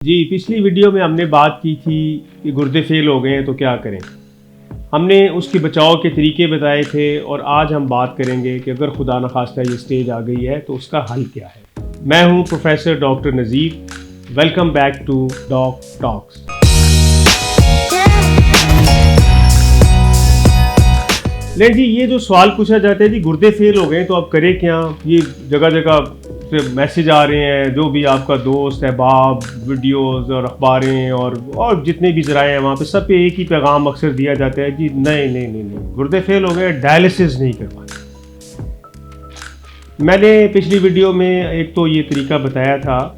जी, पिछली वीडियो में हमने बात की थी कि गुर्दे फेल हो गए हैं तो क्या करें। हमने उसके बचाव के तरीके बताए थे और आज हम बात करेंगे कि अगर खुदा न खास्ता ये स्टेज आ गई है तो उसका हल क्या है। मैं हूं professor doctor Nazir. Welcome back to doc talks. नहीं जी, ये जो सवाल पूछा जाता है जी गुर्दे फेल हो गए तो आप करें क्या। ये जगह जगह से मैसेज आ रहे हैं, जो भी आपका दोस्त है, बाप, वीडियोस और अखबारें और जितने भी ज़राए हैं वहाँ पे सब पे एक ही पैगाम अक्सर दिया जाता है जी नहीं नहीं नहीं नहीं, गुर्दे फेल हो गए, डायलिसिस नहीं करवाना। मैंने पिछली वीडियो में एक तो ये तरीका बताया था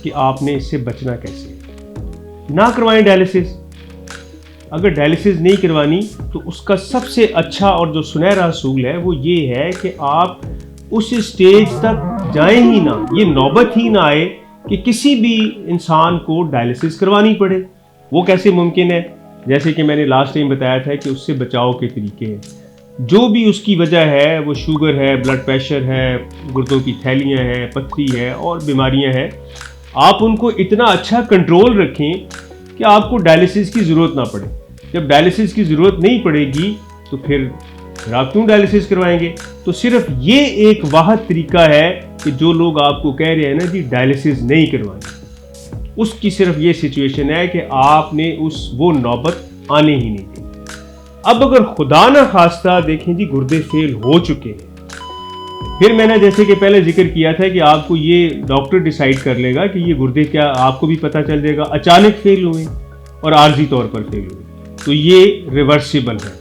कि आपने इससे बचना कैसे, ना करवाएं डायलिसिस। अगर डायलिसिस नहीं करवानी तो उसका सबसे अच्छा और जो सुनहरा असूल है वो ये है कि आप उस स्टेज तक जाएं ही ना, ये नौबत ही ना आए कि किसी भी इंसान को डायलिसिस करवानी पड़े। वो कैसे मुमकिन है? जैसे कि मैंने लास्ट टाइम बताया था कि उससे बचाव के तरीके हैं। जो भी उसकी वजह है, वो शुगर है, ब्लड प्रेशर है, गुर्दों की थैलियाँ हैं, पथरी है और बीमारियाँ हैं, आप उनको इतना अच्छा कंट्रोल रखें कि आपको डायलिसिस की ज़रूरत ना पड़े। जब डायलिसिस की ज़रूरत नहीं पड़ेगी तो फिर आप क्यों डायलिसिस करवाएंगे। तो सिर्फ ये एक वाहिद तरीका है कि जो लोग आपको कह रहे हैं ना जी डायलिसिस नहीं करवानी, उसकी सिर्फ ये सिचुएशन है कि आपने वो नौबत आने ही नहीं दी। अब अगर खुदा ना खास्ता देखें जी गुर्दे फेल हो चुके हैं, फिर मैंने जैसे कि पहले जिक्र किया था कि आपको ये डॉक्टर डिसाइड कर लेगा कि ये गुर्दे क्या, आपको भी पता चल जाएगा अचानक फेल हुए और आर्जी तौर पर फेल हुए, तो ये रिवर्सिबल है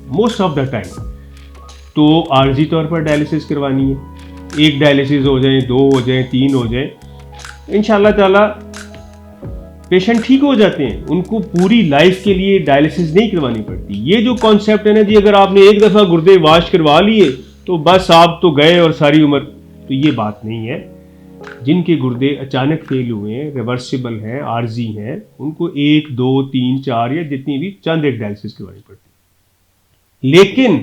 मोस्ट ऑफ द टाइम। तो आर्जी तौर पर डायलिसिस करवानी है, एक डायलिसिस हो जाए, 2 हो जाए, 3 हो जाए, इंशाल्लाह ताला पेशेंट ठीक हो जाते हैं। उनको पूरी लाइफ के लिए डायलिसिस नहीं करवानी पड़ती। ये जो कॉन्सेप्ट है ना जी, अगर आपने एक दफ़ा गुर्दे वाश करवा लिए तो बस आप तो गए और सारी उम्र, तो ये बात नहीं है। जिनके गुर्दे अचानक फेल हुए हैं, रिवर्सिबल हैं, आर्जी हैं, उनको 1, 2, 3, 4 या जितनी भी चंद एक डायलिसिस करवानी पड़ती है। लेकिन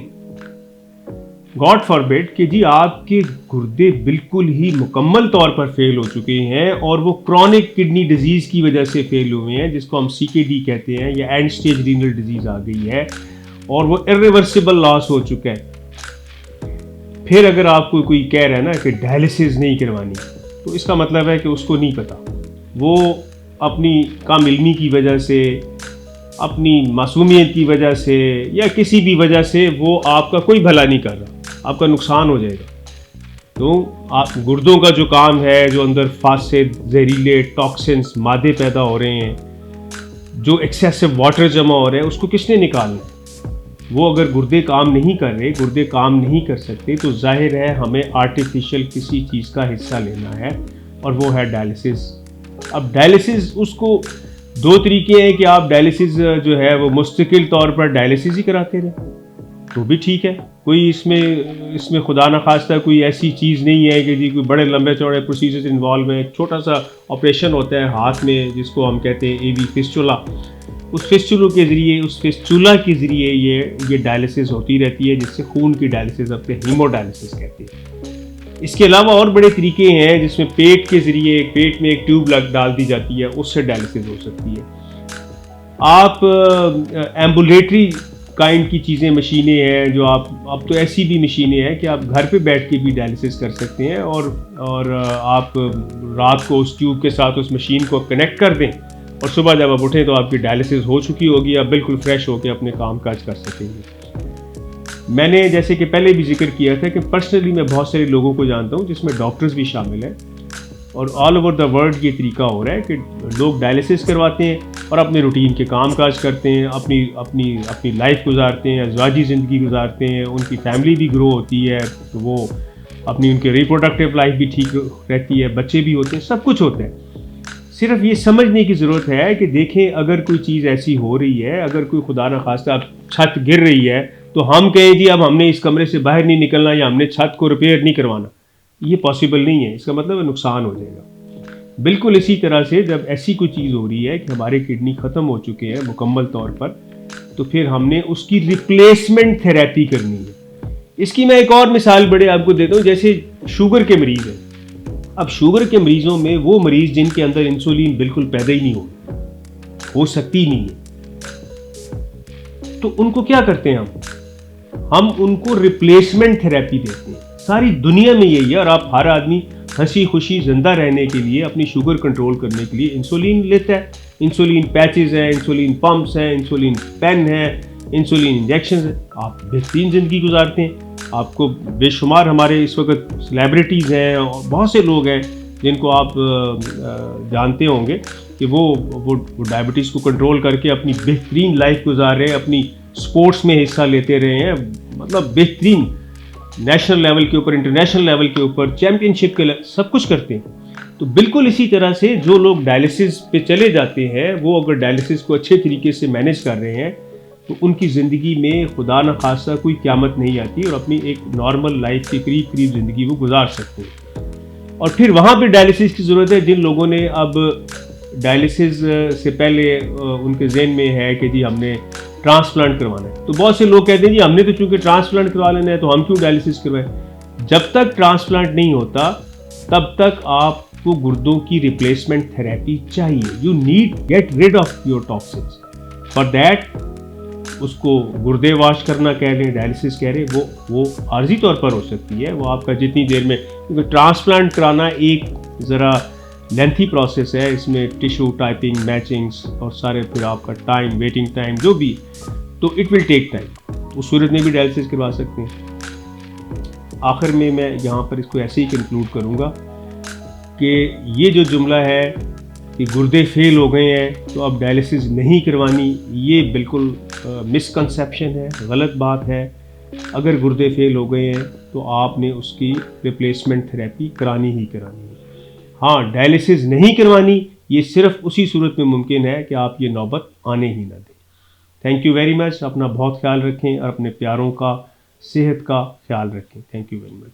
गॉड फॉरबिड कि जी आपके गुर्दे बिल्कुल ही मुकम्मल तौर पर फेल हो चुके हैं और वो क्रॉनिक किडनी डिजीज़ की वजह से फेल हुए हैं, जिसको हम CKD कहते हैं, या एंड स्टेज रीनल डिजीज़ आ गई है और वो इरिवर्सिबल लॉस हो चुका है। फिर अगर आपको कोई कह रहा है ना कि डायलिसिस नहीं करवानी, तो इसका मतलब है कि उसको नहीं पता। वो अपनी कम इल्मी की वजह से, अपनी मासूमियत की वजह से या किसी भी वजह से वो आपका कोई भला नहीं कर रहा, आपका नुकसान हो जाएगा। तो आप गुर्दों का जो काम है, जो अंदर फासिद, जहरीले टॉक्सिन्स, मादे पैदा हो रहे हैं, जो एक्सेसिव वाटर जमा हो रहा है, उसको किसने निकालना है? वो अगर गुर्दे काम नहीं कर रहे, गुर्दे काम नहीं कर सकते, तो जाहिर है हमें आर्टिफिशियल किसी चीज़ का हिस्सा लेना है और वो है डायलिसिस। अब डायलिसिस, उसको 2 तरीके हैं कि आप डायलिसिस जो है वो मुस्तकिल तौर पर डायलिसिस ही कराते रहें, तो भी ठीक है। कोई इसमें खुदा न खास्ता कोई ऐसी चीज़ नहीं है कि जी कोई बड़े लंबे चौड़े प्रोसीजर्स इन्वॉल्व हैं। एक छोटा सा ऑपरेशन होता है हाथ में, जिसको हम कहते हैं AV फिस्टुला। उस फिस्टुला के ज़रिए ये डायलिसिस होती रहती है, जिससे खून की डायलिसिस, अपने हीमोडायलिसिस कहते हैं। इसके अलावा और बड़े तरीके हैं जिसमें पेट के ज़रिए, पेट में एक ट्यूब डाल दी जाती है, उससे डायलिसिस हो सकती है। आप एम्बुलेटरी काइंड की चीज़ें, मशीनें हैं जो अब तो ऐसी भी मशीनें हैं कि आप घर पे बैठ के भी डायलिसिस कर सकते हैं और आप रात को उस ट्यूब के साथ उस मशीन को कनेक्ट कर दें और सुबह जब आप उठें तो आपकी डायलिसिस हो चुकी होगी, आप बिल्कुल फ्रेश होकर अपने काम काज कर सकेंगे। मैंने जैसे कि पहले भी जिक्र किया था कि पर्सनली मैं बहुत सारे लोगों को जानता हूँ, जिसमें डॉक्टर्स भी शामिल हैं, और ऑल ओवर द वर्ल्ड ये तरीका हो रहा है कि लोग डायलिसिस करवाते हैं और अपने रूटीन के काम काज करते हैं, अपनी लाइफ गुजारते हैं, अज़वाजी ज़िंदगी गुजारते हैं, उनकी फैमिली भी ग्रो होती है, तो वो उनकी रिप्रोडक्टिव लाइफ भी ठीक रहती है, बच्चे भी होते हैं, सब कुछ होता है। सिर्फ ये समझने की ज़रूरत है कि देखें, अगर कोई चीज़ ऐसी हो रही है, अगर कोई खुदा न खास्ता छत गिर रही है, तो हम कहें जी अब हमने इस कमरे से बाहर नहीं निकलना या हमने छत को रिपेयर नहीं करवाना, ये पॉसिबल नहीं है। इसका मतलब नुकसान हो जाएगा। बिल्कुल इसी तरह से जब ऐसी कोई चीज़ हो रही है कि हमारे किडनी ख़त्म हो चुके हैं मुकम्मल तौर पर, तो फिर हमने उसकी रिप्लेसमेंट थेरेपी करनी है। इसकी मैं एक और मिसाल बड़े आपको देता हूँ। जैसे शुगर के मरीज़ हैं, अब शुगर के मरीजों में वो मरीज जिनके अंदर इंसुलिन बिल्कुल पैदा ही नहीं हो सकती ही नहीं है, तो उनको क्या करते हैं हम उनको रिप्लेसमेंट थेरेपी देते हैं। सारी दुनिया में यही है, और आप हर आदमी हंसी खुशी जिंदा रहने के लिए, अपनी शुगर कंट्रोल करने के लिए इंसुलिन लेता है। इंसुलिन पैचेस हैं, इंसुलिन पंप्स हैं, इंसुलिन पेन है, इंसुलिन इंजेक्शन है। आप बेहतरीन ज़िंदगी गुजारते हैं। आपको बेशुमार हमारे इस वक्त सेलिब्रिटीज़ हैं और बहुत से लोग हैं जिनको आप जानते होंगे कि वो डायबिटीज़ को कंट्रोल करके अपनी बेहतरीन लाइफ गुजार रहे हैं, अपनी स्पोर्ट्स में हिस्सा लेते रहे हैं, मतलब बेहतरीन नेशनल लेवल के ऊपर, इंटरनेशनल लेवल के ऊपर, चैम्पियनशिप के सब कुछ करते हैं। तो बिल्कुल इसी तरह से जो लोग डायलिसिस पे चले जाते हैं, वो अगर डायलिसिस को अच्छे तरीके से मैनेज कर रहे हैं तो उनकी ज़िंदगी में खुदा न खासा कोई क़यामत नहीं आती और अपनी एक नॉर्मल लाइफ के करीब करीब ज़िंदगी वो गुजार सकते हैं। और फिर वहाँ पे डायलिसिस की ज़रूरत है जिन लोगों ने अब डायलिसिस से पहले उनके जहन में है कि जी हमने ट्रांसप्लांट करवाना है। तो बहुत से लोग कहते हैं जी हमने तो चूँकि ट्रांसप्लांट करवा लेना है तो हम क्यों डायलिसिस करवाएं। जब तक ट्रांसप्लांट नहीं होता तब तक आपको गुर्दों की रिप्लेसमेंट थेरेपी चाहिए। You need get rid of your toxins. For that उसको गुर्दे वाश करना कह रहे हैं, डायलिसिस कह रहे हैं, वो आर्जी तौर पर हो सकती है। वो आपका जितनी देर में, क्योंकि ट्रांसप्लांट कराना एक ज़रा लेंथी प्रोसेस है, इसमें टिश्यू टाइपिंग, मैचिंग्स और सारे फिर आपका टाइम, वेटिंग टाइम जो भी, तो इट विल टेक टाइम। उस सूरत में भी डायलिसिस करवा सकते हैं। आखिर में मैं यहाँ पर इसको ऐसे ही कंक्लूड करूँगा कि ये जो जुमला है कि गुर्दे फेल हो गए हैं तो अब डायलिसिस नहीं करवानी, ये बिल्कुल मिसकंसेप्शन है, गलत बात है। अगर गुर्दे फेल हो गए हैं तो आपने उसकी रिप्लेसमेंट थेरेपी करानी ही करानी है। हाँ, डायलिसिस नहीं करवानी ये सिर्फ उसी सूरत में मुमकिन है कि आप ये नौबत आने ही ना दें। Thank you very much. अपना बहुत ख्याल रखें और अपने प्यारों का, सेहत का ख्याल रखें। Thank you very much.